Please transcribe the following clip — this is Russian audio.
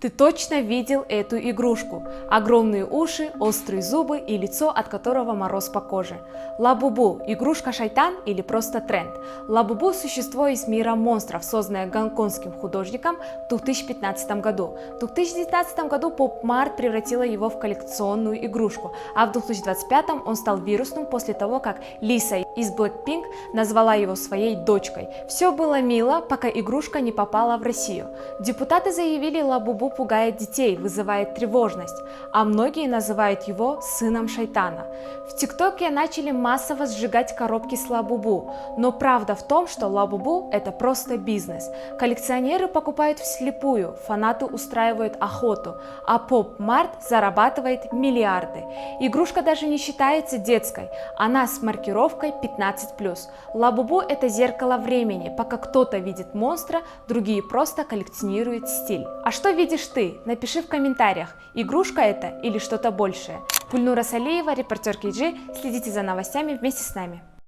Ты точно видел эту игрушку. Огромные уши, острые зубы и лицо, от которого мороз по коже. Лабубу – игрушка-шайтан или просто тренд? Лабубу – существо из мира монстров, созданное гонконгским художником в 2015 году. В 2019 году Pop-Mart превратила его в коллекционную игрушку, а в 2025 он стал вирусным после того, как Лиса из Blackpink назвала его своей дочкой. Все было мило, пока игрушка не попала в Россию. Депутаты заявили, Лабубу пугает детей, вызывает тревожность, а многие называют его сыном шайтана. В ТикТоке начали массово сжигать коробки с Лабубу, но правда в том, что Лабубу – это просто бизнес. Коллекционеры покупают вслепую, фанаты устраивают охоту, а Pop-Mart зарабатывает миллиарды. Игрушка даже не считается детской, она с маркировкой 15+. Лабубу – это зеркало времени, пока кто-то видит монстра, другие просто коллекционируют стиль. А что видишь ты? Напиши в комментариях, игрушка это или что-то большее. Гульнура Салиева, репортер KG, следите за новостями вместе с нами.